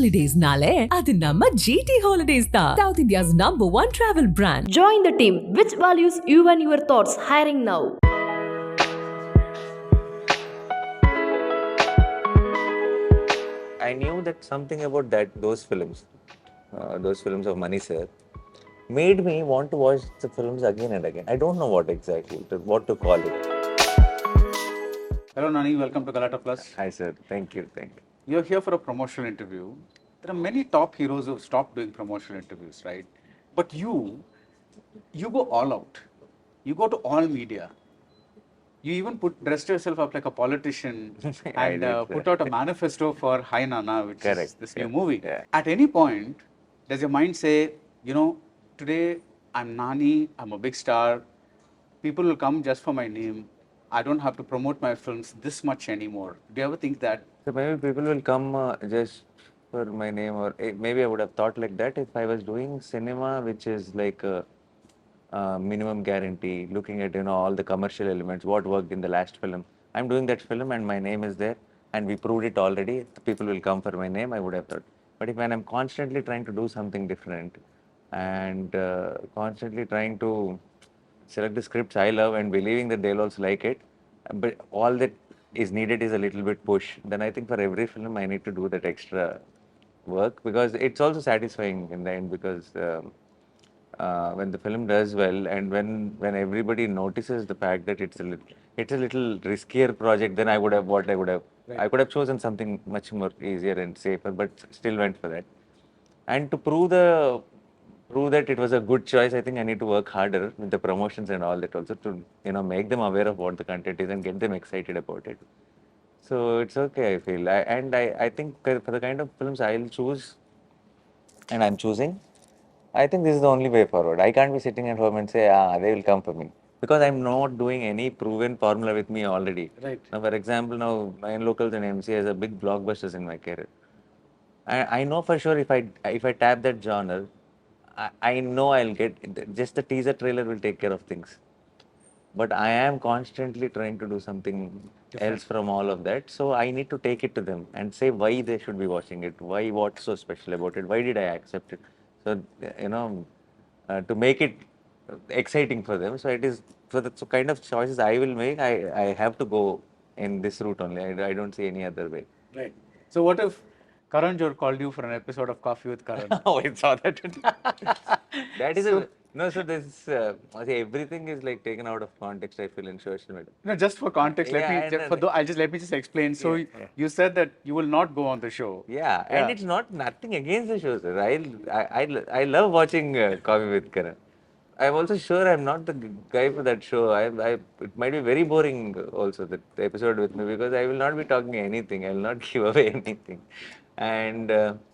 holidays nale, adu namma GT Holidays da. South India's #1 travel brand. Join the team. Which values you and your thoughts? Hiring now. I knew that something about those films of Mani sir, made me want to watch the films again and again. I don't know what to call it. Hello Nani, welcome to Galatta Plus. Hi sir, thank you. You're here for a promotional interview. There are many top heroes who've stopped doing promotional interviews, right? But you go all out. You go to all media. You even dressed yourself up like a politician and put out a manifesto for Hi Nana, which is this new movie. Yeah. At any point, does your mind say, today I'm Nani, I'm a big star, people will come just for my name, I don't have to promote my films this much anymore. Do you ever think that? So maybe people will come just for my name, or maybe I would have thought like that if I was doing cinema, which is like a minimum guarantee, looking at all the commercial elements, what worked in the last film. I'm doing that film and my name is there, and we proved it already. The people will come for my name, I would have thought. But when I'm constantly trying to do something different and constantly trying to select the scripts I love and believing that they'll also like it, but all that is needed is a little bit push, then I think for every film I need to do that extra work, because it's also satisfying in the end, because when the film does well and when everybody notices the fact that it's a little riskier project than I would have Right. I could have chosen something much more easier and safer, but still went for that. And to prove that it was a good choice, I think I need to work harder with the promotions and all that also, to make them aware of what the content is and get them excited about it. So it's okay, I feel. I think for the kind of films I'll choose and I'm choosing, I think this is the only way forward. I can't be sitting at home and say, they will come for me. Because I'm not doing any proven formula with me already. Right. Now, for example, now Nine Locals and MC has a big blockbusters in my career. I know for sure if I tap that genre, I know I'll get, just the teaser trailer will take care of things. But I am constantly trying to do something else from all of that. So I need to take it to them and say why they should be watching it. Why, what's so special about it? Why did I accept it? So, to make it exciting for them. So it is, so the kind of choices I will make, I have to go in this route only. I don't see any other way. Right. So what if Karan Johar called you for an episode of Coffee with Karan? Oh, I saw that. That is no. So this, everything is like taken out of context, I feel, in social media. No, just for context, Yeah, let me just explain. So Yeah. you said that you will not go on the show. Yeah, and it's not nothing against the show, sir. I love watching Coffee with Karan. I'm also sure I'm not the guy for that show. It might be very boring also, the episode with me, because I will not be talking anything. I will not give away anything. And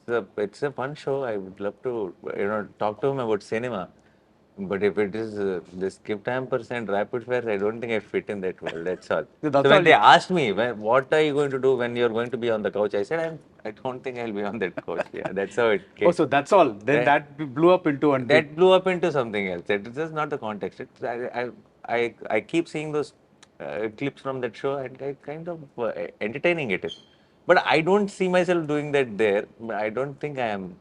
so it's a fun show. I would love to talk to him about cinema. But if it is this skip time percent rapid fire, I don't think I fit in that world. That's all. So So, that's when all they asked me, what are you going to do when you're going to be on the couch? I said, I don't think I'll be on that couch. Yeah, that's how it came. Oh, so that's all. Then that blew up into one. That blew up into something else. It's just not the context. I keep seeing those clips from that show, and I kind of entertaining it is. But I don't see myself doing that there. I don't think I am.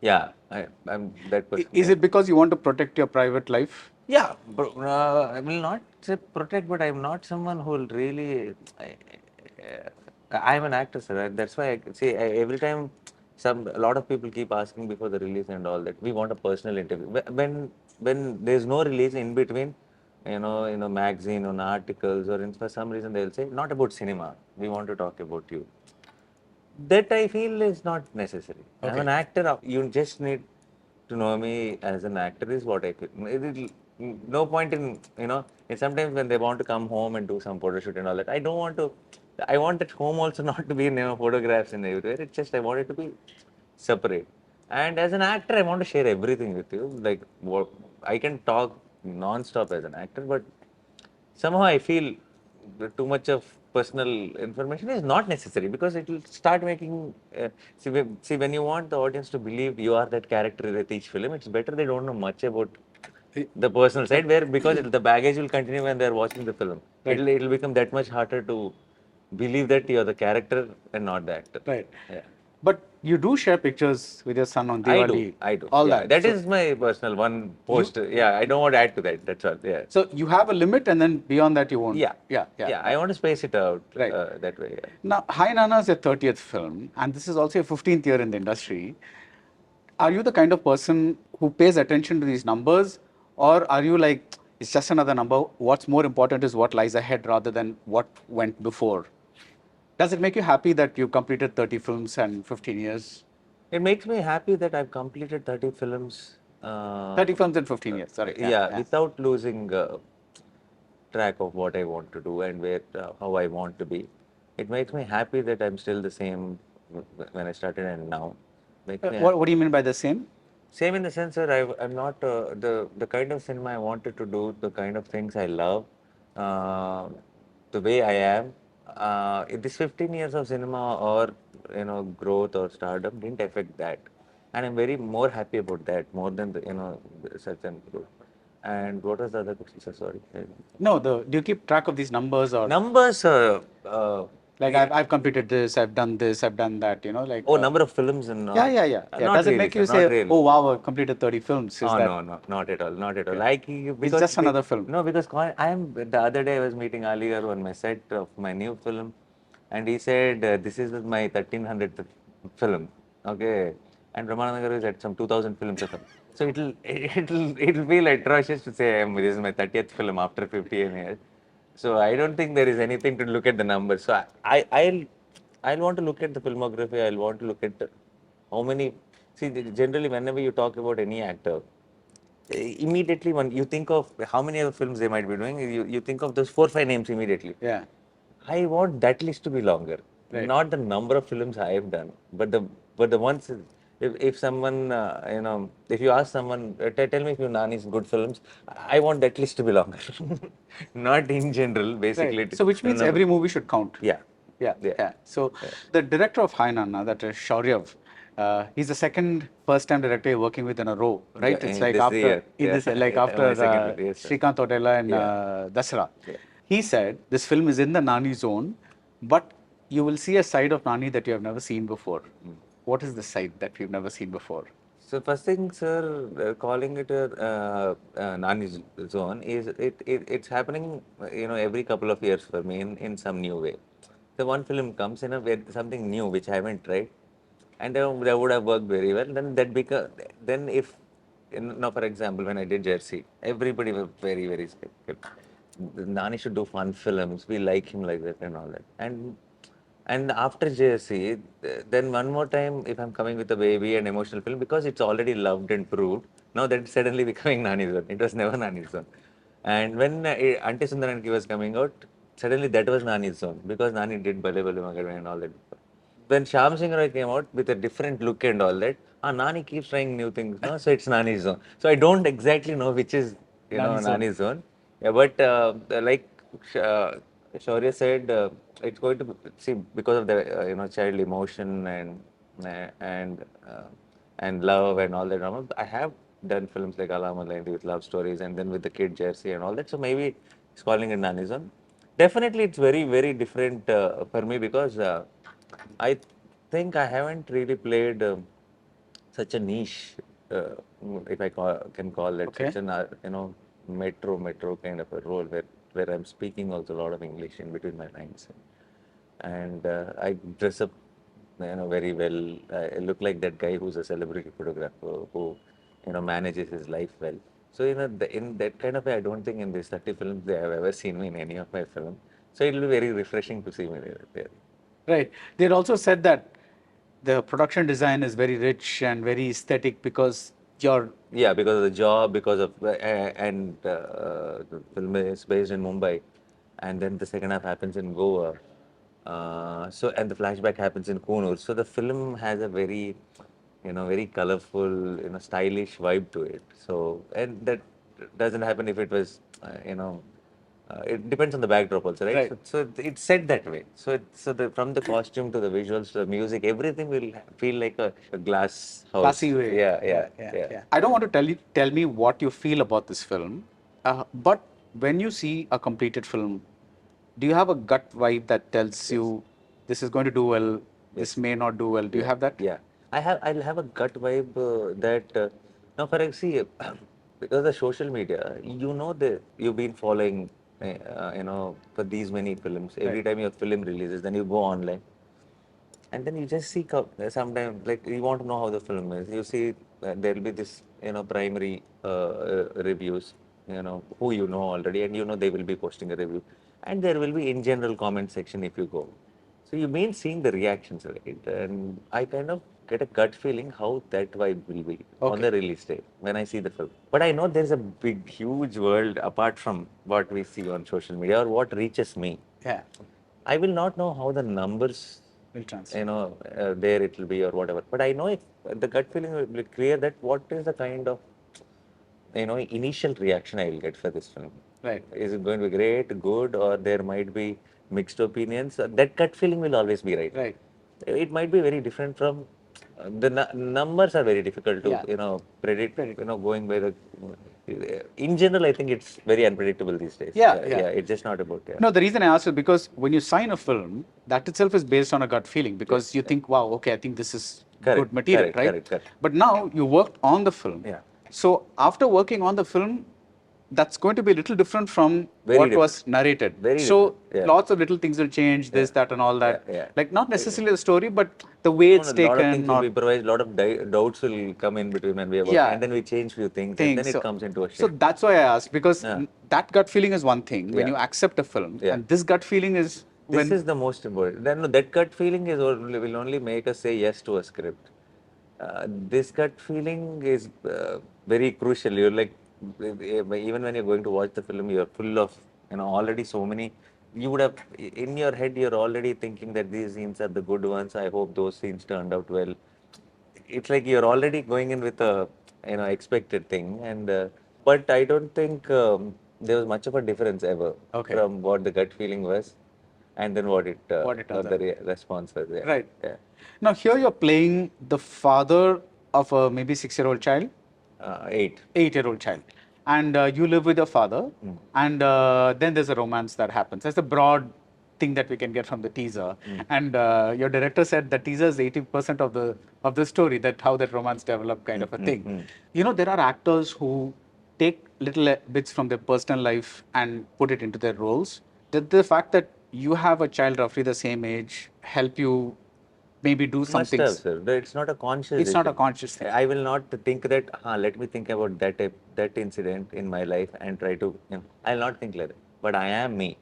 Yeah, I'm that person. Is it because you want to protect your private life? Yeah, I will not say protect, but I'm not someone who will really. I'm an actor, sir. That's why I see every time a lot of people keep asking before the release and all that. We want a personal interview. When there's no release in between, magazine, on articles, or for some reason they'll say not about cinema. We want to talk about you. That I feel is not necessary. I'm Okay. an actor. You just need to know me as an actor is what I feel. No point in, and sometimes when they want to come home and do some photo shoot and all that, I don't want to, I want at home also not to be in photographs and everywhere. It's just I want it to be separate. And as an actor, I want to share everything with you. Like, what I can talk non-stop as an actor, but somehow I feel too much of personal information is not necessary, because it will start making. See, when you want the audience to believe you are that character with each film, it's better they don't know much about the personal side, where because the baggage will continue when they are watching the film. Right. It'll become that much harder to believe that you're the character and not the actor. Right. Yeah. But you do share pictures with your son on Diwali. I do. All Yeah, that. that So is my personal one post. Yeah, I don't want to add to that. That's all. Yeah. so you have a limit, and then beyond that you won't. Yeah. Yeah. I want to space it out Right. that way. Yeah. Now, Hi Nana is your 30th film, and this is also your 15th year in the industry. Are you the kind of person who pays attention to these numbers, or are you like, it's just another number? What's more important is what lies ahead rather than what went before? Does it make you happy that you completed 30 films and 15 years? It makes me happy that I've completed 30 films. 30 films in 15 years, sorry. Yeah, Yeah. without losing track of what I want to do and where how I want to be. It makes me happy that I'm still the same when I started and now. Makes me What do you mean by the same? same in the sense that I'm not the kind of cinema I wanted to do, the kind of things I love, uh, the way I am. This 15 years of cinema or growth or stardom didn't affect that, and I'm very more happy about that more than such and growth. And what was the other question, sir? Sorry. No, do you keep track of these numbers or Numbers. like I've completed this, I've done this, I've done that, like. Oh, number of films and Yeah. not Does it really, make sir. you Not say, really. oh wow, I've completed 30 films? Is Oh that? no, not at all, not at all. Okay. Like because just another film. No, because I am the other day I was meeting Ali Garu on my set of my new film, and he said this is my 1300th film, okay, and Ramananda Garu is at some 2000 films or something. So it'll feel atrocious to say this is my 30th film after 15 years. So I don't think there is anything to look at the numbers. So I'll want to look at the filmography. I'll want to look at how many. See, generally, whenever you talk about any actor, immediately when you think of how many other films they might be doing, you think of those 4 5 names immediately. Yeah. I want that list to be longer, Right. not the number of films I have done, but the ones. If someone if you ask someone, tell me if you Nani's good films, I want that list to be longer, not in general. Basically, Right. So which means every movie should count. yeah. Yeah. So the director of Hai Nana, that is Shauryav, he's the second first-time director you're working with in a row, right? Yeah, It's in like this after year. in Yeah. this like Yeah, after my second film, yes, sir. Srikanth Odella and Yeah. Dasra. Yeah. He said this film is in the Nani zone, but you will see a side of Nani that you have never seen before. What is the side that we've never seen before? So first thing, sir, calling it a Nani zone is it's happening, every couple of years for me in some new way. So one film comes in a way something new which I haven't tried, and that would have worked very well. Then if now for example when I did Jersey, everybody was very skeptical. Nani should do fun films. We like him like that and all that. And after JSC, then one more time, if I'm coming with a baby and emotional film, because it's already loved and proved, now that's suddenly becoming Nani's Zone. It was never Nani's Zone. And when Ante Sundaranki was coming out, suddenly that was Nani's Zone, because Nani did Bale Bale Magade and all that. When Shyam Singh Roy came out with a different look and all that, Nani keeps trying new things, no? So it's Nani's Zone. So I don't exactly know which is, Nani's Zone. Nani's Zone. Yeah, but like Shaurya said, it's going to see because of the child emotion and love and all that drama. I have done films like Alamalai with love stories, and then with the kid Jersey and all that. So maybe it's calling it Nani's Zone. Definitely, it's very different for me because I think I haven't really played such a niche, uh, if I can call it, Okay. such an metro kind of a role where I'm speaking also a lot of English in between my lines, and I dress up, very well. I look like that guy who's a celebrity photographer who, manages his life well. So in that kind of way, I don't think in these 30 films they have ever seen me in any of my films. So it'll be very refreshing to see me there. Right. They had also said that the production design is very rich and very aesthetic because you're. Yeah, because of the job, because of and the film is based in Mumbai, and then the second half happens in Goa. So and the flashback happens in Kunur. So the film has a very, very colorful, stylish vibe to it. So and that doesn't happen if it was, it depends on the backdrop also, right? Right. So it's set that way. From the costume to the visuals to the music, everything will feel like a glass house. Classy way. Yeah. I don't want to tell me what you feel about this film, but when you see a completed film, do you have a gut vibe that tells you this is going to do well this may not do well. Do you have that? Yeah, I'll have a gut vibe that now for see because of social media, you've been following, for these many films. Every Right. time your film releases, then you go online and then you just seek out sometimes like you want to know how the film is. You see there'll be this primary reviews, who you know already, and they will be posting a review, and there will be in general comment section if you go. So you mean seeing the reactions, right? And I kind of get a gut feeling how that vibe will be on the release day when I see the film. But I know there's a big, huge world apart from what we see on social media or what reaches me. Yeah. I will not know how the numbers, Will translate. there it will be or whatever. But I know if the gut feeling will be clear that what is the kind of, initial reaction I will get for this film. Right. Is it going to be great, good, or there might be mixed opinions? That gut feeling will always be right. Right. It might be very different from the numbers are very difficult to Yeah. predict. Going by the in general, I think it's very unpredictable these days. Yeah, yeah. It's just not about No, the reason I asked is because when you sign a film, that itself is based on a gut feeling because you think, wow, okay, I think this is Correct, good material, correct, right? correct, correct. But now you worked on the film. Yeah. So after working on the film, that's going to be a little different from Very what different. was narrated. Very so different, yeah. lots of little things will change, this, that, and all that. Yeah. Like not necessarily the story, but the way it's A lot of things taken will or be improvised, a lot of doubts will come in between when we are working, Yeah. and then we change few things, and then it comes into a shape. So that's why I asked because Yeah. that gut feeling is one thing when Yeah. you accept a film, Yeah. and this gut feeling is This when is the most important. Then that gut feeling will only make us say yes to a script. This gut feeling is very crucial. You're like, even when you're going to watch the film, you're full of, already so many. You would have, in your head, you're already thinking that these scenes are the good ones. I hope those scenes turned out well. It's like you're already going in with a, expected thing. And, but I don't think there was much of a difference ever Okay. from what the gut feeling was and then what What it turns what the out. response was. Yeah. Right. Yeah. Now here you're playing the father of a maybe 6-year-old child, 8. 8-year-old child, and you live with your father, and then there's a romance that happens. That's the broad thing that we can get from the teaser. And your director said the teaser is 80% of the story, that how that romance developed, kind of a thing. There are actors who take little bits from their personal life and put it into their roles. Did the fact that you have a child roughly the same age help you maybe do some Must have, things? sir. It's not a conscious It's not a decision. conscious thing. I will not think that, let me think about that incident in my life and try to, I'll not think like that. But I am me.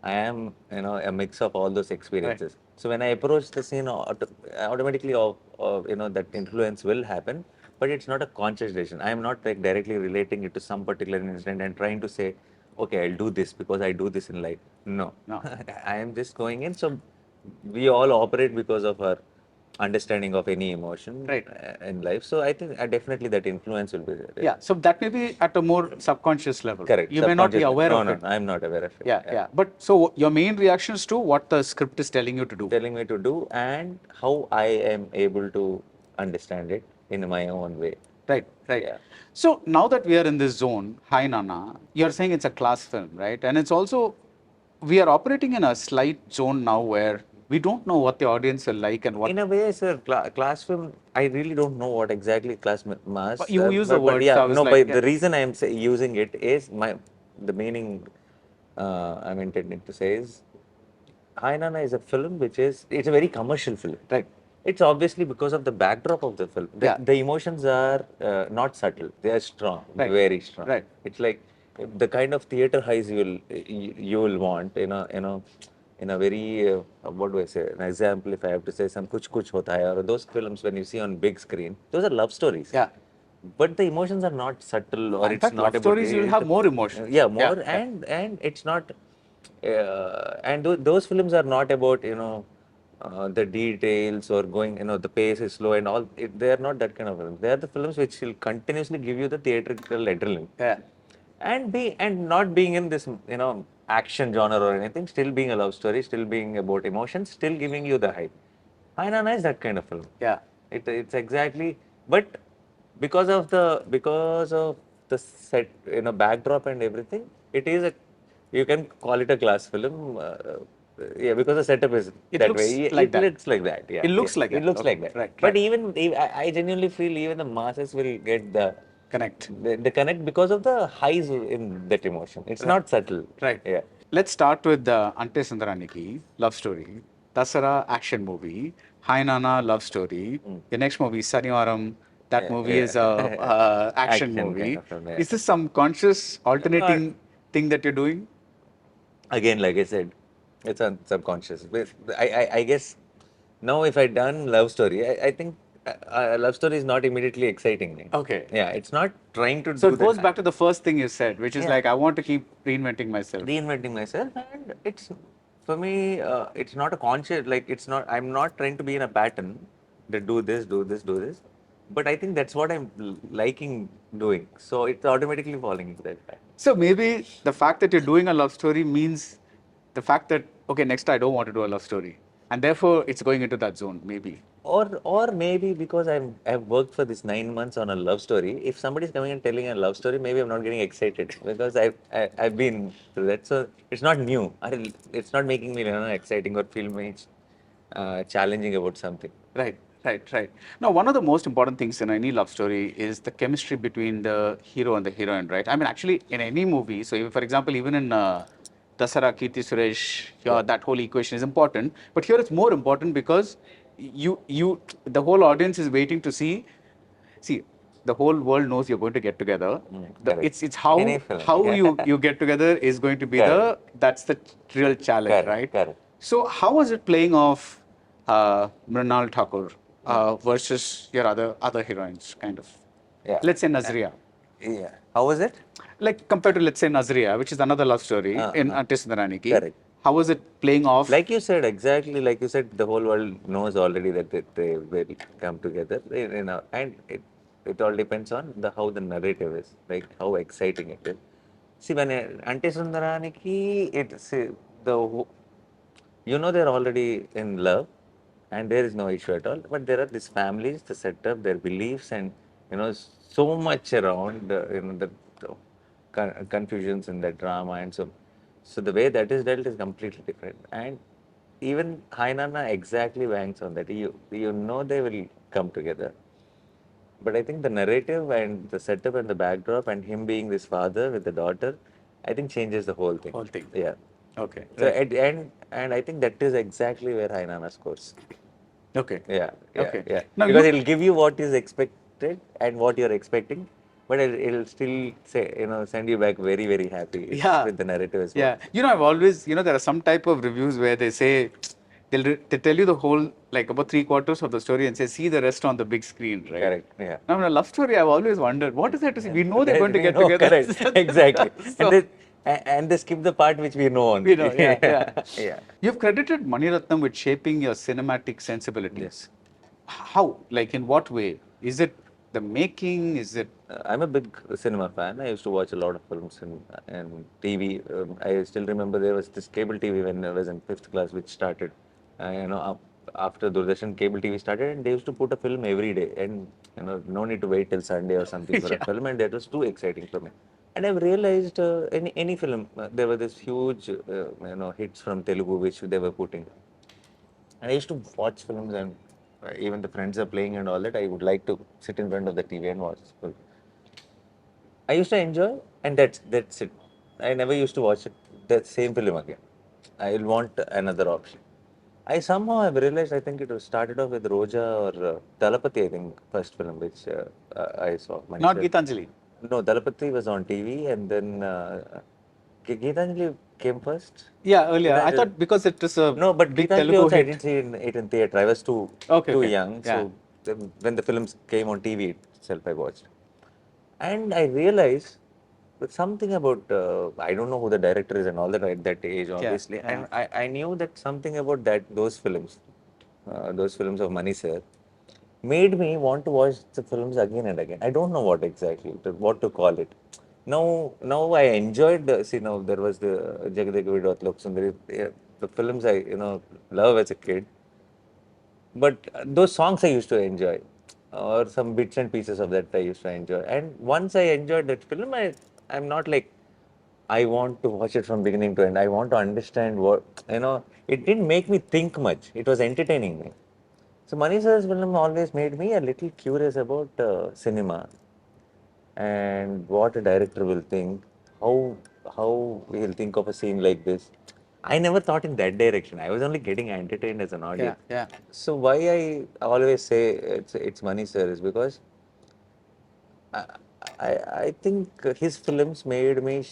I am, a mix of all those experiences. So when I approach the scene, automatically, that influence will happen, but it's not a conscious decision. I am not like directly relating it to some particular incident and trying to say, okay, I'll do this because I do this in life. No. No. I am just going in. So we all operate because of our understanding of any emotion Right. in life. So I think definitely that influence will be there. Yeah, so that may be at a more subconscious level. Correct. You may not be Subconscious- aware no, of no, it. No, I'm not aware of it. Yeah, yeah. But so your main reactions to what the script is telling you to do. Telling me to do and how I am able to understand it in my own way. Right, right. Yeah. So now that we are in this zone, Hi Nana, you're saying it's a class film, right? And it's also, we are operating in a slight zone now where we don't know what the audience will like and what. In a way, sir, class film, I really don't know what exactly class mass. But you use the word, yeah, so I was no, like, but the reason I am using it is the meaning I'm intending to say is Hi Nana is a film it's a very commercial film. Right. It's obviously because of the backdrop of the film. Yeah. The emotions are not subtle; they are strong, Right. very strong. Right. It's like the kind of theater highs you will want. In a very what do I say? An example, if I have to say, some Kuch Kuch Hota Hai, or those films when you see on big screen, those are love stories. Yeah. But the emotions are not subtle, or In it's fact, not love about stories, you'll have more emotions. Yeah, more, Yeah, and it's not. And those films are not about the details or going, the pace is slow and all. They are not that kind of films. They are the films which will continuously give you the theatrical adrenaline. Yeah. And not being in this action genre or anything, still being a love story, still being about emotions, still giving you the hype. Hi Nana is that kind of film. Yeah. It's exactly, but because of the set, backdrop and everything, it is you can call it a class film. Yeah, because the setup is It that looks way. like It that. looks like that. Yeah, It looks yeah. like It that. looks Okay, like that. right, But right. I genuinely feel even the masses will get Connect. the connect because of the highs in that emotion. It's Right. not subtle. Right. Yeah. Let's start with the Ante Sundaraniki love story, Dasara action movie, Hi Nana love story. The next movie, Sanivaram, that movie is a action Action kind movie. of film. Yeah. Is this some conscious Uh, alternating thing that you're doing? Again, like I said, it's subconscious. But I guess now if I done love story, I think love story is not immediately exciting me. Okay. Yeah, it's not trying to So do it goes that. back to the first thing you said, which is Yeah. like, I want to keep reinventing myself. Reinventing myself, and it's for me. It's not a conscious. Like it's not. I'm not trying to be in a pattern. That do this, do this, do this. But I think that's what I'm liking doing. So it's automatically falling into that pattern. So maybe the fact that you're doing a love story means the fact that, okay, next I don't want to do a love story. And therefore it's going into that zone, maybe. Or maybe because I've worked for this 9 months on a love story. If somebody's coming and telling a love story, maybe I'm not getting excited because I've been through that. So it's not new. It's not making me exciting or feel much challenging about something. Right, right, right. Now, one of the most important things in any love story is the chemistry between the hero and the heroine, right? I mean, actually, in any movie, so for example, even in Dasara, Kirti Suresh, Yeah. that whole equation is important. But here it's more important because the whole audience is waiting to see, the whole world knows you're going to get together. Correct. It's how Any film. Yeah. you get together is going to be Correct. that's the real challenge, Correct, right? correct. So how was it playing off Mrinal Thakur versus your other heroines, kind of? Yeah. Let's say Nazriya. Yeah. How was it? Like compared to, let's say, Nazriya, which is another love story in Ante Sundaraniki. Correct. How was it playing off? Like you said, exactly like you said, the whole world knows already that they will come together. And it all depends on how the narrative is, like how exciting it is. See, when Ante Sundaraniki, they're already in love, and there is no issue at all. But there are these families, the setup, their beliefs, and so much around the confusions in that drama, and so the way that is dealt is completely different. And even Hainana exactly banks on that. You know they will come together. But I think the narrative and the setup and the backdrop and him being this father with the daughter, I think changes the whole thing. Whole thing. Yeah. Okay. So Right. at the end, and I think that is exactly where Hainana scores. Okay. Yeah, yeah, Okay. yeah. Now Because you it'll give you what is expected and what you're expecting, but it'll still send you back very, very happy Yeah. with the narrative as well. Yeah. I've always, there are some type of reviews where they say, they tell you the whole, like about 3/4 of the story and say, see the rest on the big screen, right? Correct. Yeah. Now, in a love story, I've always wondered, what is there to see? We know they're going to We get know, together. correct. Exactly. So, And they skip the part which we know only. yeah. Yeah. You've credited Mani Ratnam with shaping your cinematic sensibilities. Yes. How? Like, in what way? Is it the making? Is it I'm a big cinema fan. I used to watch a lot of films in TV. I still remember there was this cable TV when I was in fifth class, which started, after Doordarshan cable TV started, and they used to put a film every day, and no need to wait till Sunday or something for a film, and that was too exciting for me. And I've realized any film, there were this huge, hits from Telugu which they were putting. And I used to watch films, and even the friends are playing and all that. I would like to sit in front of the TV and watch film. I used to enjoy, and that's it. I never used to watch that same film again. I will want another option. I somehow have realized. I think it was started off with Roja or Dalapati. I think first film which I saw. not myself. Gitanjali? No, Dalapati was on TV, and then Geetanjali came first. Yeah, earlier. I Geetanjali- thought because it is a No, but big Geetanjali Telugu also I hit. didn't see it in theatre. I was too Okay, okay. young. Yeah. So when the films came on TV itself, I watched. And I realized that something about I don't know who the director is and all that at that age, obviously. yeah. And I knew that something about those films of Mani sir, made me want to watch the films again and again. I don't know what to call it. Now I enjoyed there was the Jagadevi Lok Sundari, the films I love as a kid. But those songs I used to enjoy, or some bits and pieces of that I used to enjoy. And once I enjoyed that film, I'm not like I want to watch it from beginning to end. I want to understand what, it didn't make me think much. It was entertaining me. So Mani sir's film always made me a little curious about cinema and what a director will think, how he'll think of a scene like this. I never thought in that direction. I was only getting entertained as an audience. Yeah. So why I always say it's Mani sir is because I, I think his films made me,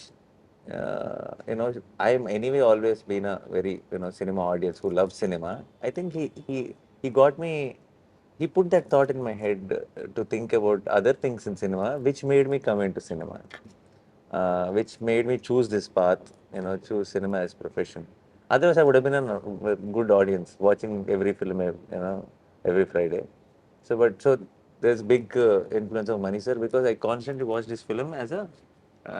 I'm anyway always been a very, cinema audience who loves cinema. I think he got me, he put that thought in my head to think about other things in cinema, which made me come into cinema, which made me choose this path, choose cinema as profession. Otherwise, I would have been a good audience watching every film, every Friday. So there's big influence of Mani sir because I constantly watched this film as a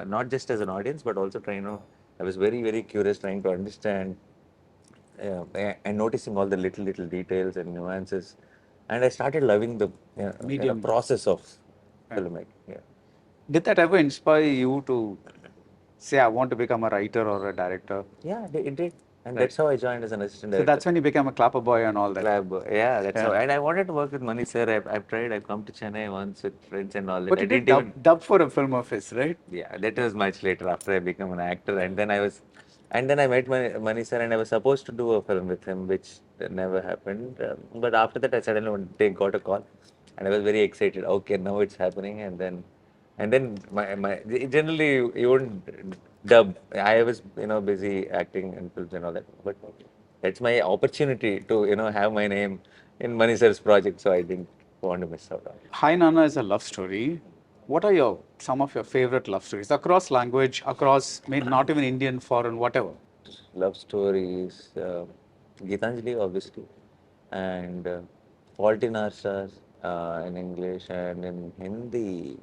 not just as an audience but also trying to. I was very very curious trying to understand and noticing all the little details and nuances, and I started loving the Medium. process of filmmaking. Yeah. Did that ever inspire you to say, I want to become a writer or a director? Yeah, it did. And that's how I joined as an assistant So director. that's when you became a clapper boy and all that. Lab, yeah, that's Yeah. how. And I wanted to work with Mani sir. I've tried. I've come to Chennai once with friends and all that. But I you did didn't even. dub for a film of his, right? Yeah, that was much later after I became an actor. And then I met Mani sir and I was supposed to do a film with him, which never happened. But after that, I suddenly one day got a call and I was very excited. Okay, now it's happening. And then generally you wouldn't dub. I was, busy acting in films and all that. But that's my opportunity to, have my name in Mani sir's project. So I didn't want to miss out on it. Hi Nana is a love story. What are some of your favorite love stories across language, across not even Indian, foreign, whatever? Love stories, Gitanjali obviously, and Fault in Our Stars in English, and in Hindi,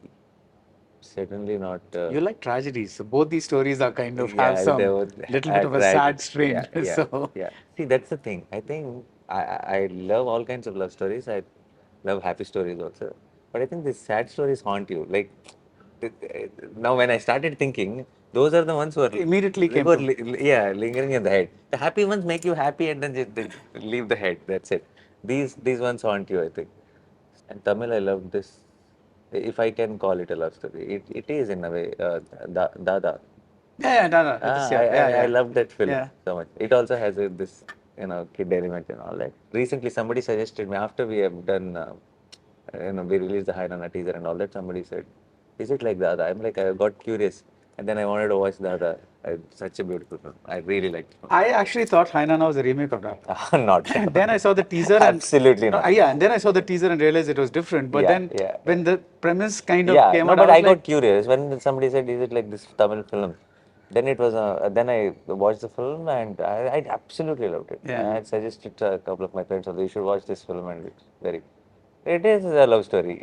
certainly not. You like tragedies, so both these stories are kind of have Yeah, some there was little bit of a sad strain. Yeah, yeah, So yeah. See, that's the thing. I think I love all kinds of love stories. I love happy stories also. But I think these sad stories haunt you. Like now, when I started thinking, those are the ones who are Immediately came who are to- yeah, lingering in the head. The happy ones make you happy and then they leave the head. That's it. These ones haunt you, I think. And Tamil, I love this. If I can call it a love story, it is in a way. Dada. yeah, no, no, I love that film yeah. so much. It also has this kid element and all that. Recently, somebody suggested me after we have done, we released the High Nana teaser and all that. Somebody said, "Is it like Dada?" I'm like, I got curious, and then I wanted to watch Dada. Such a beautiful film. I really liked it. I actually thought Hai Nana was a remake of that. Not. And then I saw the teaser and Absolutely not. yeah, and then I saw the teaser and realized it was different. But Yeah, then yeah, when the premise kind of Yeah, came no, out, but I I was like, got curious when somebody said, "Is it like this Tamil film?" Then it was. Then I watched the film and I absolutely loved it. Yeah. I had suggested to a couple of my friends, "Also, you should watch this film," and it's very. It is a love story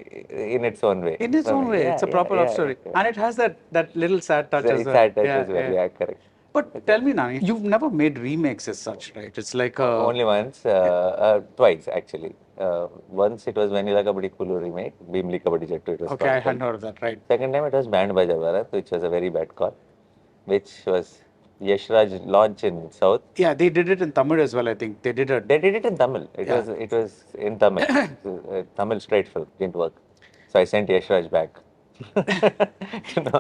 in its own way. in its for own me. way, Yeah, it's a yeah, proper love yeah, story. yeah. And it has that little sad touch as It's well. sad touch as well. Yeah, correct. But tell me, Nani, you've never made remakes as such, right? It's like a. Only once, twice actually. Once it was Vanilla Kabaddi Kulu remake, Bimli Kabaddi Jettu. It was Okay, I called. hadn't heard of that, right? Second time it was Band by Bharat, which was a very bad call, which was Yashraj launch in South. Yeah, they did it in Tamil as well, I think. They did They did it in Tamil. Yeah. It was in Tamil. Tamil straight film didn't work. So I sent Yashraj back.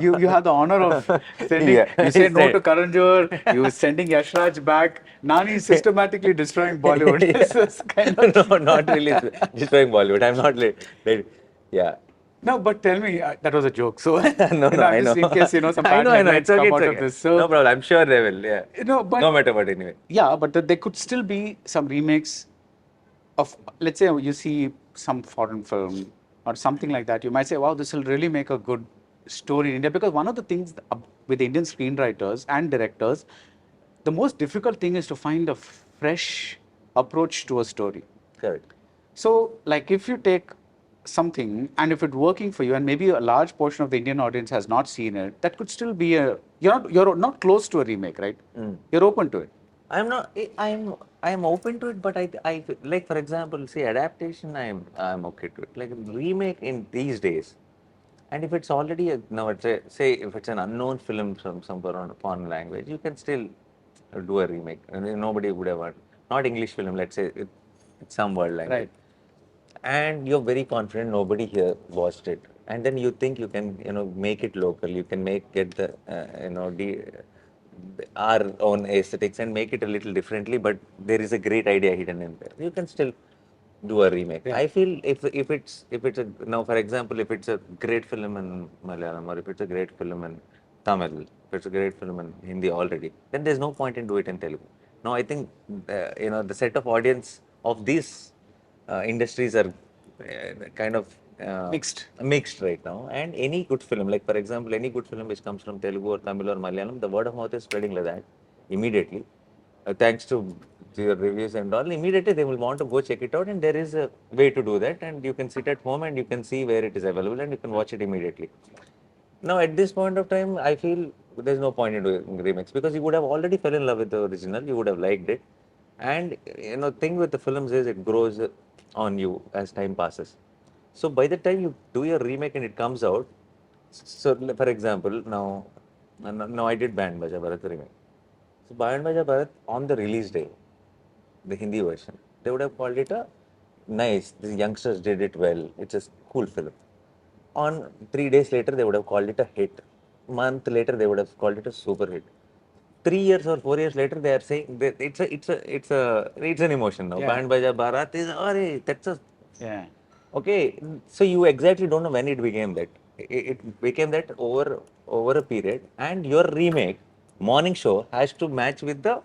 You have the honor of sending. Yeah. You say no to Karan Johar. You sending Yashraj back. Nani is systematically destroying Bollywood. This is kind of No, not really destroying Bollywood. I'm not yeah. no. But tell me, that was a joke. So No, no, I know. just in case some I bad know. headlines It's okay, come out it's of okay. this. So No problem. I'm sure they will. Yeah. But No matter what, anyway. yeah, but there could still be some remakes of, let's say you see some foreign film or something like that. You might say, wow, this will really make a good story in India. Because one of the things with Indian screenwriters and directors, the most difficult thing is to find a fresh approach to a story. Correct. So, like if you take something and if it's working for you, and maybe a large portion of the Indian audience has not seen it, that could still be you're not close to a remake, right? You're open to it. I'm not. I'm open to it, but I like, for example, say adaptation. I'm okay to it. Like remake in these days, And if it's already now, say if it's an unknown film from some foreign language, you can still do a remake. And nobody would have not English film. Let's say it's some world language, Right. and you're very confident nobody here watched it, and then you think you can make it local. You can get the our own aesthetics and make it a little differently, but there is a great idea hidden in there. You can still do a remake. Yeah. I feel if it's a now, for example, if it's a great film in Malayalam, or if it's a great film in Tamil, if it's a great film in Hindi already, then there's no point in doing it in Telugu. Now I think the set of audience of these industries are kind of mixed right now. And any good film, like for example, any good film which comes from Telugu or Tamil or Malayalam, the word of mouth is spreading like that immediately. Thanks to your reviews and all, immediately they will want to go check it out, and there is a way to do that. And you can sit at home and you can see where it is available, and you can watch it immediately. Now, at this point of time, I feel there's no point in doing remakes, because you would have already fell in love with the original, you would have liked it. And thing with the films is it grows on you as time passes. So by the time you do your remake and it comes out, so for example, now I did Band Baja Bharat remake. So Band Baja Bharat, on the release day, the Hindi version, they would have called it a nice. The youngsters did it well. It's a cool film. On 3 days later, they would have called it a hit. Month later, they would have called it a super hit. 3 years or 4 years later, they are saying that it's an emotion now. Yeah. Band Baja Bharat is, that's a Yeah. okay. So you exactly don't know when it became that. It became that over a period, and your remake morning show has to match with the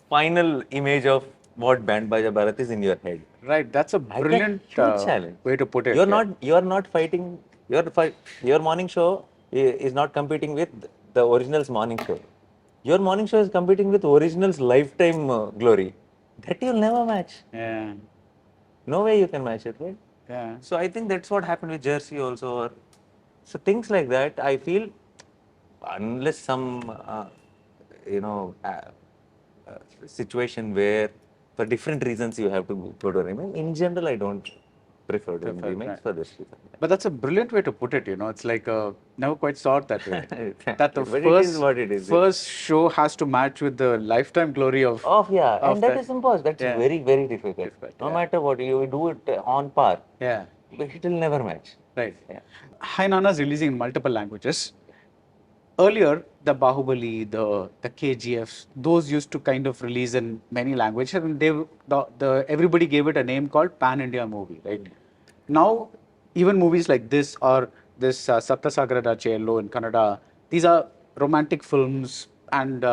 final image of what Band Baja Bharat is in your head. Right. That's a That's a brilliant huge challenge. way to put it. You're not fighting your morning show is not competing with the original's morning show. Your morning show is competing with original's lifetime glory. That you'll never match. Yeah. No way you can match it, right? Yeah. So I think that's what happened with Jersey also. So things like that, I feel, unless some you know uh, situation where for different reasons you have to go to a remake. In general, I don't prefer doing remakes right. for this reason. But that's a brilliant way to put it. It's like never quite saw it that way. Thank That the you. But it is what it is. first show has to match with the lifetime glory of. Yeah, of and that that. is impossible. That's Yeah. very, very difficult. No yeah. matter what, you do it on par, Yeah. but it will never match. Right. Yeah. Hi Nana is releasing in multiple languages. Earlier, the Bahubali, the KGFs, those used to kind of release in many languages, and everybody gave it a name called Pan India movie, right? Now, even movies like this or this Saptasagara Dacheello in Kannada, these are romantic films, and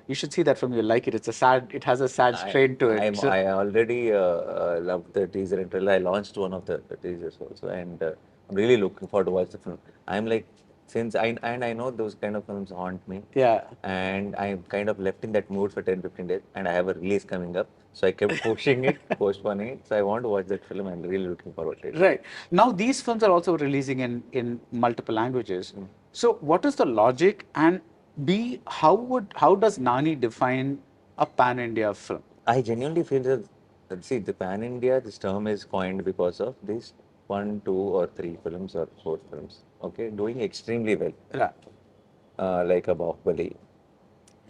you should see that film. You'll like it. It has a sad strain to it. I already loved the teaser and trailer. I launched one of the teasers also, and I'm really looking forward to watch the film. I'm like, I know those kind of films haunt me. Yeah. And I'm kind of left in that mood for 10-15 days, and I have a release coming up. So I kept pushing it, postponing it. So I want to watch that film. I'm really looking forward to it. Right. Now, these films are also releasing in multiple languages. So, what is the logic? And B, how does Nani define a pan India film? I genuinely feel that, see, the pan India, this term is coined because of these 1, 2, or 3 films or 4 films, okay, doing extremely well. Right. Like a Bahubali.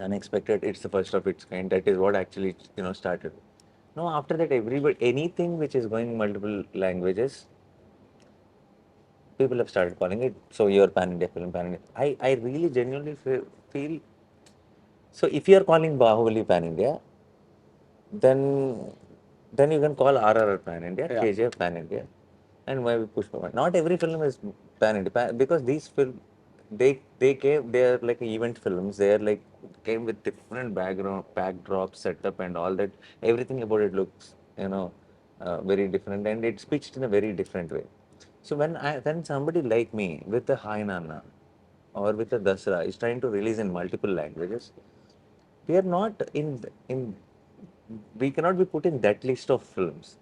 Unexpected, it's the first of its kind. That is what actually, started. No, after that, anything which is going multiple languages, people have started calling it. So your pan India film, pan India. I really genuinely feel. So if you are calling Bahubali pan India, then you can call RRR pan India, Yeah. KGF pan India, and maybe Pushpa. Not every film is pan India, because these films they are like event films. They are like came with different backdrop, setup, and all that. Everything about it looks very different, and it's pitched in a very different way. So when somebody like me with a Hi Nana or with a Dasra is trying to release in multiple languages, we are not in we cannot be put in that list of films.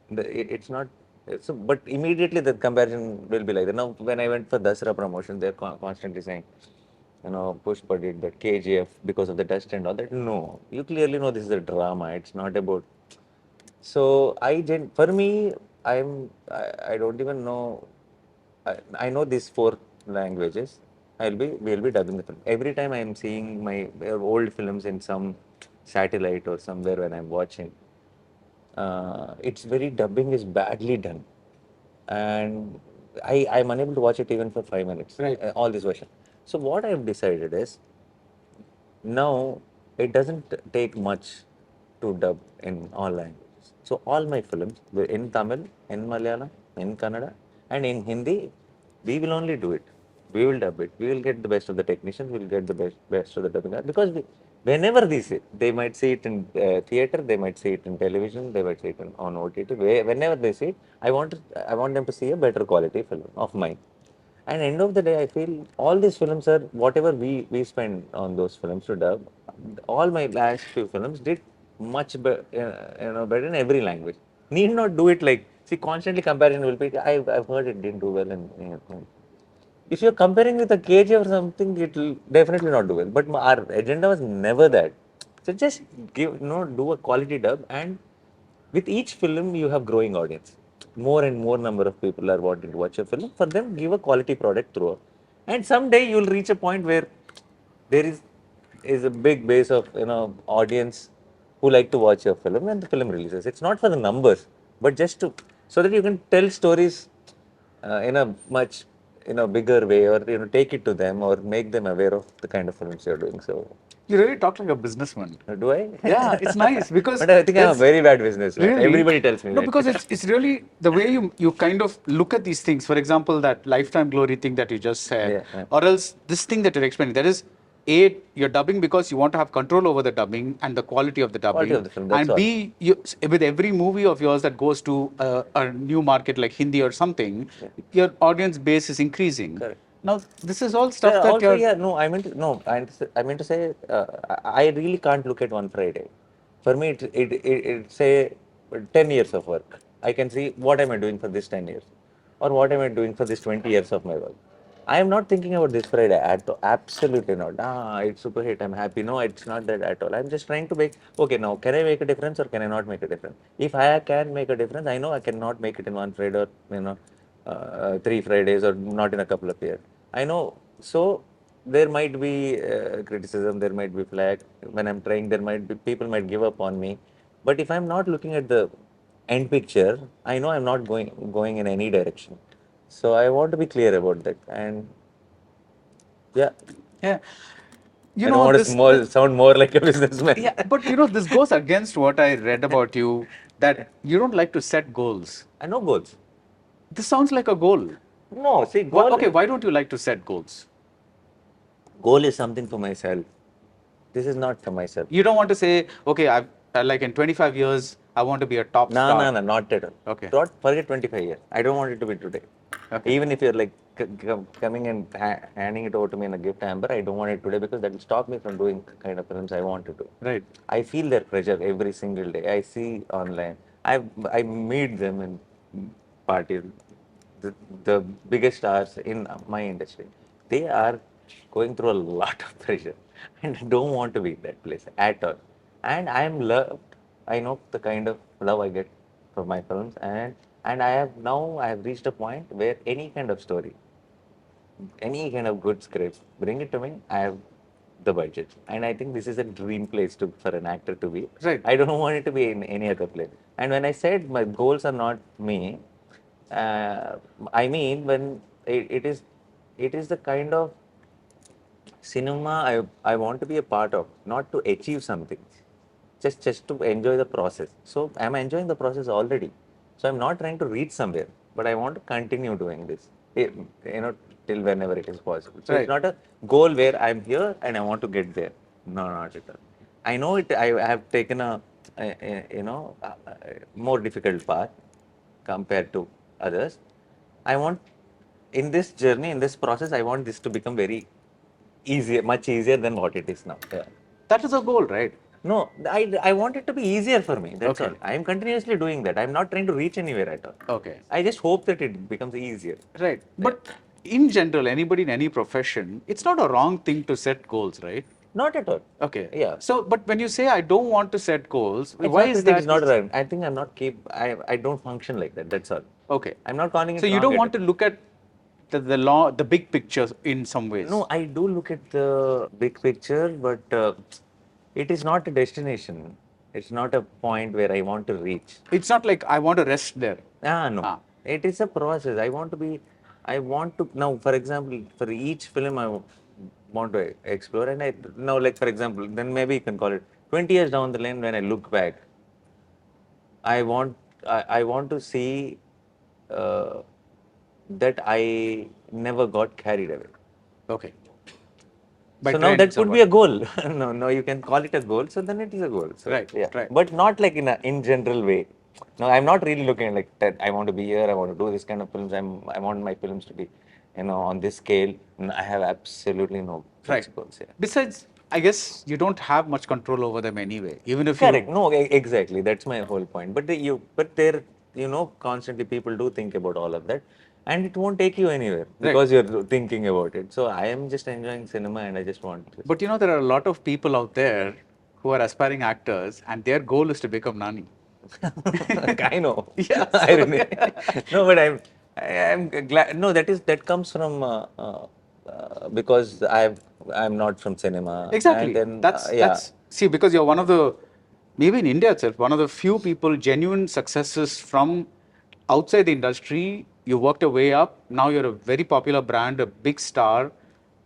It's not. So, but immediately the comparison will be like that. Now, when I went for Dasra promotion, they're constantly saying, Pushpa did that KGF because of the dust and all that. No, you clearly know this is a drama. It's not about. So for me, I don't even know I know these 4 languages. We'll be dubbing the film. Every time I am seeing my old films in some satellite or somewhere when I'm watching, it's very dubbing is badly done, and I'm unable to watch it even for 5 minutes. Right. All this version. So what I've decided is now it doesn't take much to dub in all languages. So all my films in Tamil, in Malayalam, in Kannada, and in Hindi, we will only do it. We will dub it. We will get the best of the technicians. We will get the best of the dubbing because whenever they see, they might see it in theater, they might see it in television, they might see it on OTT. Whenever they see it, I want them to see a better quality film of mine. And end of the day, I feel all these films are whatever we spend on those films to dub. All my last few films did much better in every language. Need not do it like see constantly comparing will be. I've heard it didn't do well in. If you're comparing with a KG or something, it will definitely not do well. But our agenda was never that. So just give do a quality dub and with each film you have growing audience. More and more number of people are wanting to watch a film. For them, give a quality product throughout. And someday you'll reach a point where there is a big base of audience who like to watch your film and the film releases. It's not for the numbers, but just to so that you can tell stories in a much bigger way or take it to them or make them aware of the kind of films you're doing. So You really talk like a businessman. do I? Yeah, it's nice because But I think I'm a there's- very bad businessman. Really? Everybody tells me No, that. because it's really the way you kind of look at these things. For example, that lifetime glory thing that you just said, Yeah, yeah. or else this thing that you're explaining. That is, A, you're dubbing because you want to have control over the dubbing and the quality of the dubbing. Quality of the film, that's and all. B, with every movie of yours that goes to a new market like Hindi or something, your audience base is increasing. Correct. Now, this is all stuff that Also, you're. yeah, no, I meant to say, I really can't look at one Friday. For me, it's say 10 years of work. I can see what am I doing for this 10 years, or what am I doing for this 20 years of my work. I am not thinking about this Friday at all. Absolutely not. Ah, it's super hit. I'm happy. No, it's not that at all. I'm just trying to make. Okay, now can I make a difference or can I not make a difference? If I can make a difference, I know I cannot make it in one Friday or 3 Fridays or not in a couple of years. I know. So there might be criticism, there might be flag. When I'm trying, there might be people might give up on me. But if I'm not looking at the end picture, I know I'm not going in any direction. So I want to be clear about that. And yeah, Yeah. You I don't know, want to this sound more like a businessman. yeah, but this goes against what I read about you that you don't like to set goals. I know goals. This sounds like a goal. No, see, Why don't you like to set goals? goal is something for myself. This is not for myself. You don't want to say, okay, I've like in 25 years, I want to be a top No, star. no, no, not at all. Okay. Don't forget 25 years. I don't want it to be today. Okay. Even if you're like coming and handing it over to me in a gift hamper, I don't want it today because that will stop me from doing the kind of films I want to do. Right. I feel their pressure every single day. I see online. I meet them in parties. The biggest stars in my industry. They are going through a lot of pressure and I don't want to be in that place at all. And I am loved. I know the kind of love I get from my films and I have reached a point where any kind of story, any kind of good script, bring it to me. I have the budget, and I think this is a dream place for an actor to be. Right. I don't want it to be in any other place. And when I said my goals are not me, uh, I mean when it is the kind of cinema I want to be a part of, not to achieve something, just to enjoy the process. So I'm enjoying the process already. So I'm not trying to reach somewhere, but I want to continue doing this, till whenever it is possible. So Right. it's not a goal where I'm here and I want to get there. No, not at all. I know it. I have taken a more difficult path compared to others. I want in this journey, in this process, I want this to become very easier, much easier than what it is now. Yeah. That is a goal, right? No, I want it to be easier for me. That's Okay. all. I am continuously doing that. I'm not trying to reach anywhere at all. Okay. I just hope that it becomes easier. Right. But in general, anybody in any profession, it's not a wrong thing to set goals, right? Not at all. Okay. Yeah. So, but when you say I don't want to set goals, It's why not is that that? it's not right. I think I'm not I don't function like that. That's all. Okay. I'm not calling it So you wrong don't at want to all. look at the big picture in some ways. No, I do look at the big picture, but it is not a destination. It's not a point where I want to reach. It's not like I want to rest there. No. Ah. It is a process. I want to, now, for example, for each film want to explore, and now, like, for example, then maybe you can call it 20 years down the line when I look back, I want, I want to see uh, that I never got carried away. Okay. By So now that trends or could be a what? goal. No, you can call it a goal. So then it is a goal. So, Right, yeah. right. But not like in general way. No, I'm not really looking at like that. I want to be here. I want to do this kind of films. I want my films to be, on this scale. I have absolutely no Right. such goals. Yeah. Besides, I guess you don't have much control over them anyway. Even if Correct. you. No, exactly. That's my whole point. But there, constantly people do think about all of that, and it won't take you anywhere Right. because you're thinking about it. So I am just enjoying cinema, and I just want to. But there are a lot of people out there who are aspiring actors, and their goal is to become Nani. I know. Yeah, I so- really, no, but I'm glad. No, that comes from because I'm not from cinema, and Exactly. then yeah. That's see, because you're one of the, maybe in India itself, one of the few people, genuine successes from outside the industry. You worked your way up. Now you're a very popular brand, a big star,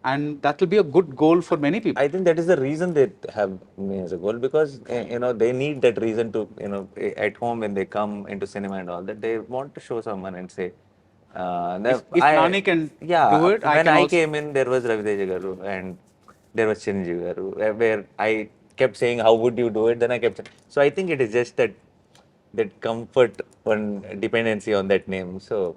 and that will be a good goal for many people. I think that is the reason they have me as a goal, because they need that reason to, at home when they come into cinema and all that, they want to show someone and say, If Nani can do yeah, it, I when can I also. came in, there was Ravi Teja Garu and there was Chiranjeevi Garu, where I kept saying, how would you do it? Then I kept saying, so I think it is just that comfort and dependency on that name. So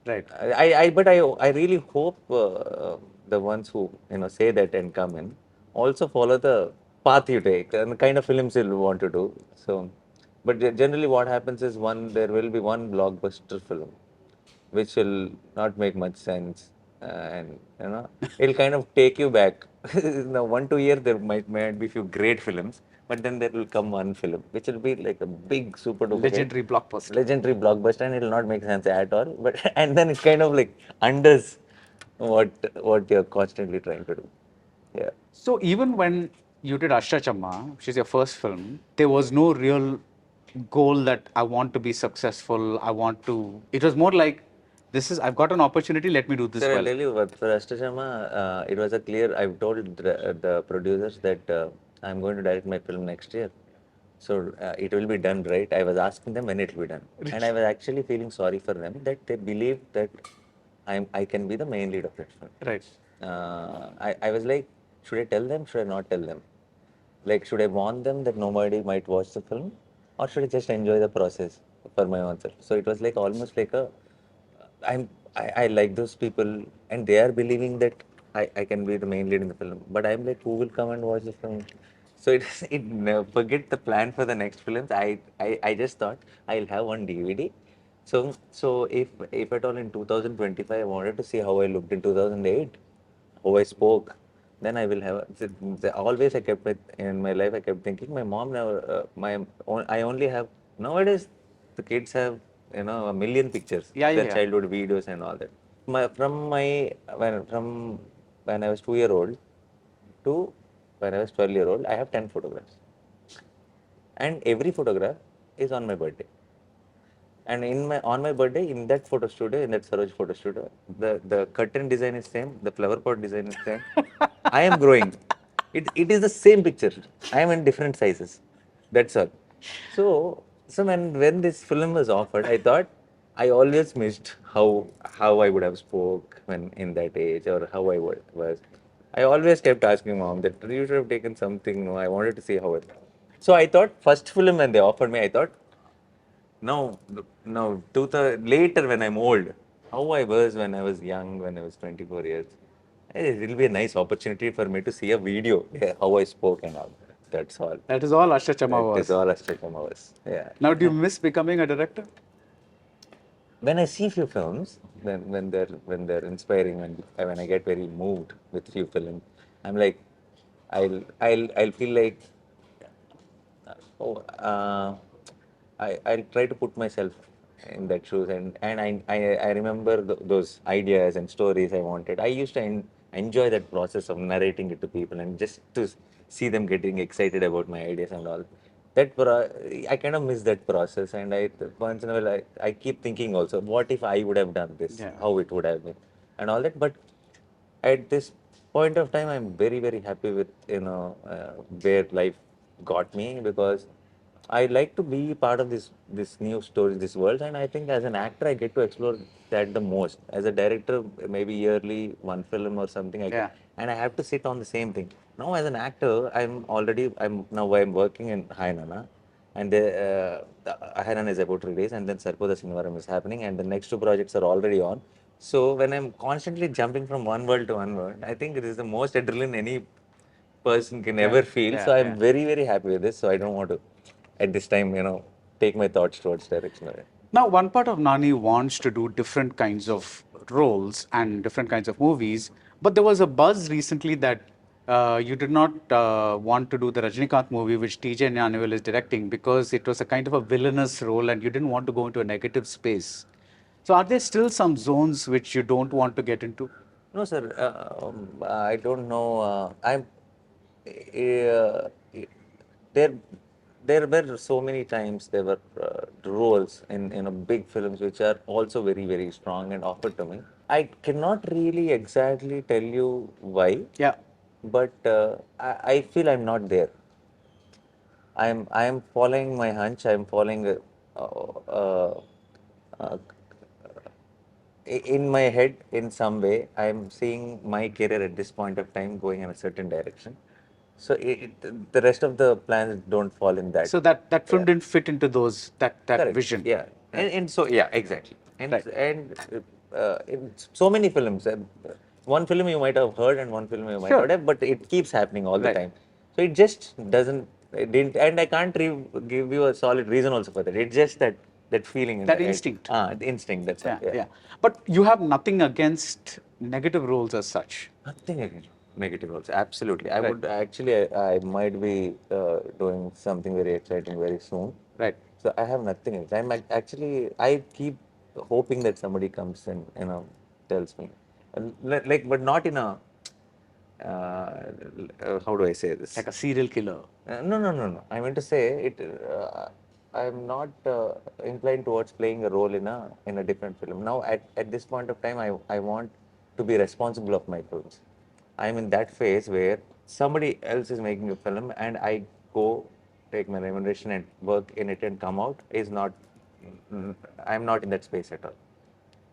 Right. I really hope the ones who say that and come in also follow the path you take and the kind of films you'll want to do. So, but generally, what happens is there will be one blockbuster film which will not make much sense, and it'll kind of take you back. Now, 1 2 year there might be few great films, but then there will come one film which will be like a big super duper hit, Legendary blockbuster. legendary blockbuster, and it'll not make sense at all. But and then it kind of like undoes what you're constantly trying to do. Yeah. So even when you did Ashta Chamma, which is your first film, there was no real goal that I want to be successful. I want to. It was more like, I've got an opportunity. Let me do this Sir, I'll well. tell you what, for Ashtashama, it was a clear, I've told the producers that I'm going to direct my film next year. So it will be done, right? I was asking them when it will be done. And I was actually feeling sorry for them that they believe that I can be the main lead of that film. Right. I was like, should I tell them? Should I not tell them? Like, should I warn them that nobody might watch the film? Or should I just enjoy the process for my own self? So it was like almost like I like those people and they are believing that I can be the main lead in the film. But I'm like, who will come and watch the film? So forget the plan for the next films. I just thought I'll have one DVD. So if at all in 2025 I wanted to see how I looked in 2008, how I spoke, then I will have. Always I kept it in my life. I kept thinking. My mom never. I only have nowadays. The kids have a million pictures, Yeah, yeah, their yeah. childhood videos and all that. From when I was 2 year old to when I was 12 year old, I have 10 photographs, and every photograph is on my birthday. And on my birthday, in that photo studio, in that Saroj photo studio, the curtain design is same, the flower pot design is same. I am growing. It is the same picture. I am in different sizes. That's all. So when this film was offered, I thought I always missed how I would have spoke when in that age, or how was. I always kept asking mom that you should have taken something. No, I wanted to see how it. So I thought first film when they offered me, I thought no, no. Later when I'm old, how I was when I was young, when I was 24 years, it will be a nice opportunity for me to see a video, yeah, how I spoke and all. That's all. That is all Ashta Chamma That is was. all Astakama was. Yeah. Now, do you miss becoming a director? When I see few films, when they're inspiring, when I get very moved with few films, I'm like, I'll feel like, oh, I'll try to put myself in that shoes, and I remember those ideas and stories I wanted. I used to enjoy that process of narrating it to people and just to see them getting excited about my ideas and all. I kind of miss that process, and I once in a while I keep thinking also, what if I would have done this? Yeah. How it would have been, and all that. But at this point of time, I'm very, very happy with where life got me, because I like to be part of this new story, this world, and I think as an actor, I get to explore that the most. As a director, maybe yearly one film or something, Yeah. and I have to sit on the same thing. Now, as an actor, I'm working in Hainana, and the Hainana is about to release, and then Sarpoda Sinvaram is happening, and the next two projects are already on. So when I'm constantly jumping from one world to one world, I think it is the most adrenaline any person can ever feel. So I'm very, very happy with this. So I don't want to, at this time, take my thoughts towards direction of it. Now, one part of Nani wants to do different kinds of roles and different kinds of movies, but there was a buzz recently that you did not want to do the Rajinikanth movie, which TJ Gnanavel is directing, because it was a kind of a villainous role and you didn't want to go into a negative space. So, are there still some zones which you don't want to get into? No, sir. I don't know. Uh, there, there were so many times there were roles in big films which are also very, very strong and offered to me. I cannot really exactly tell you why, Yeah. but I feel I'm not there. I am following my hunch. I'm following uh, uh, in my head, in some way, I'm seeing my career at this point of time going in a certain direction. So the rest of the plans don't fall in that. So that film Yeah. didn't fit into that Correct. vision. Yeah. And so, yeah, exactly. And Right. in so many films, one film you might have heard and one film you might Sure. not have, but it keeps happening all the Right. time. So it just doesn't. It didn't, and I can't give you a solid reason also for that. It's just that feeling in That the head. instinct. The instinct. That's all. Yeah, yeah. But you have nothing against negative roles as such. Nothing again. Negative also. Absolutely. I Right. would actually, I might be doing something very exciting very soon. Right. So I have nothing else. Actually, I keep hoping that somebody comes and, tells me. But not in a, how do I say this? Like a serial killer. No, no, no, no. I meant to say it. I'm not inclined towards playing a role in a different film. Now, at this point of time, I want to be responsible of my films. I'm in that phase where somebody else is making a film and I go take my remuneration and work in it and come out is not. I'm not in that space at all.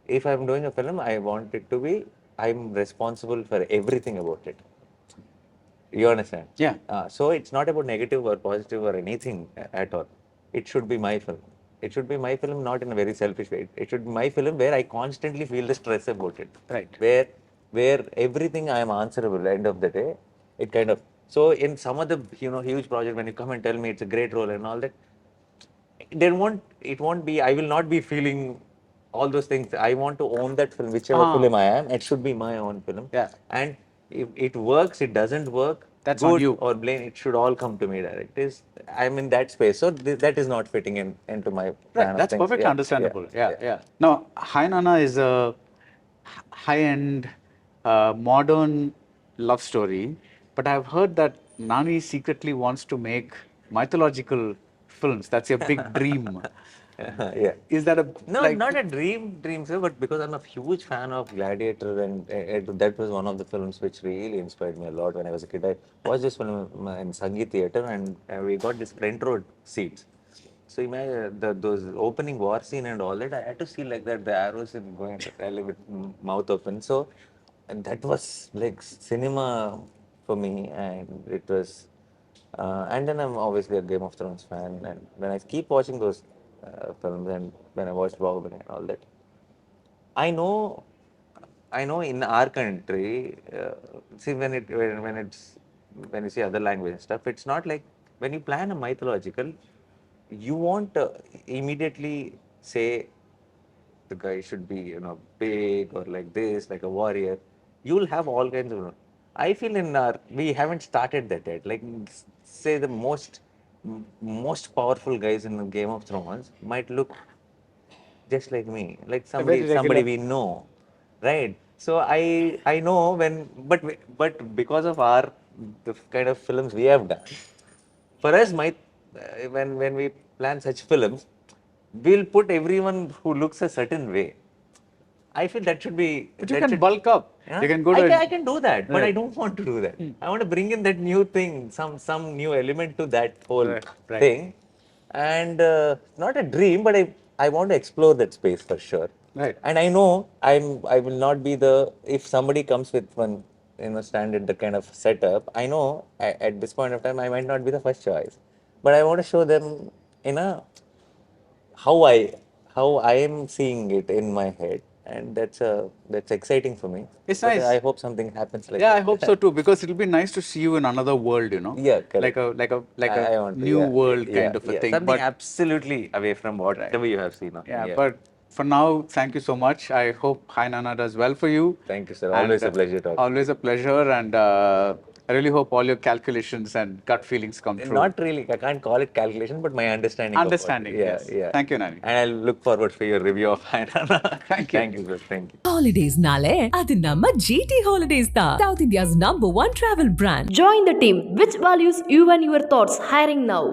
If I'm doing a film, I want it to be. I'm responsible for everything about it. You understand? Yeah. So it's not about negative or positive or anything at all. It should be my film. It should be my film, not in a very selfish way. It should be my film where I constantly feel the stress about it. Right. Where everything I am answerable at the end of the day. It kind of, so in some of the huge project, when you come and tell me it's a great role and all that, it won't be, I will not be feeling all those things. I want to own that film, whichever film I am. It should be my own film. Yeah. And if it works, it doesn't work, That's on good you. or blame, it should all come to me direct. I'm in that space. So that is not fitting into my plan Right. of That's things. perfectly Yeah, understandable. yeah, Yeah, yeah. Now, Hai Nana is a high-end, modern love story, but I've heard that Nani secretly wants to make mythological films. That's your big dream. yeah. Is that a No, like? not a dream, sir, but because I'm a huge fan of Gladiator, and that was one of the films which really inspired me a lot when I was a kid. I watched this film in Sangeet Theatre, and we got this front row seats. So imagine those opening war scene and all that. I had to see like that, the arrows and going really with mouth open. So, and that was like cinema for me, and it was. And then I'm obviously a Game of Thrones fan, and when I keep watching those films, and when I watched Bahubali and all that, I know, I know in our country, see when you see other language and stuff, it's not like when you plan a mythological, you won't immediately say the guy should be big or like this, like a warrior. You'll have all kinds of. I feel in our we haven't started that yet. Like say the most powerful guys in the Game of Thrones might look just like me, like very somebody regular. we know, right? So I know when, but because of the kind of films we have done, for us, when we plan such films, we'll put everyone who looks a certain way. I feel that should be But you that can should, bulk up. yeah, You can go to. I can do that, but I Right. don't want to do that. I want to bring in that new thing, some new element to that whole Right. thing, and not a dream, but I want to explore that space for sure. Right. And I know I will not be the, if somebody comes with one, standard, the kind of setup. I know at this point of time I might not be the first choice, but I want to show them in a how I am seeing it in my head, and that's exciting for me. It's But nice. I hope something happens like Yeah, that. I hope so too, because it'll be nice to see you in another world, you know. Yeah, correct. Like a I want to, new yeah, world yeah, kind of a yeah. thing. Something But absolutely away from whatever you have seen. yeah, but for now, thank you so much. I hope Hi Nana does well for you. Thank you, sir. And, Always a pleasure talking. Always a pleasure, and I really hope all your calculations and gut feelings come true. Not really. I can't call it calculation, but my understanding. Understanding, Of what, yes. Yeah. Thank you, Nani. And I'll look forward for your review of Hainana. Thank you. Thank you, sir. Thank you. Holidays nale, adi namma GT Holidays da. South India's #1 travel brand. Join the team which values you and your thoughts. Hiring now.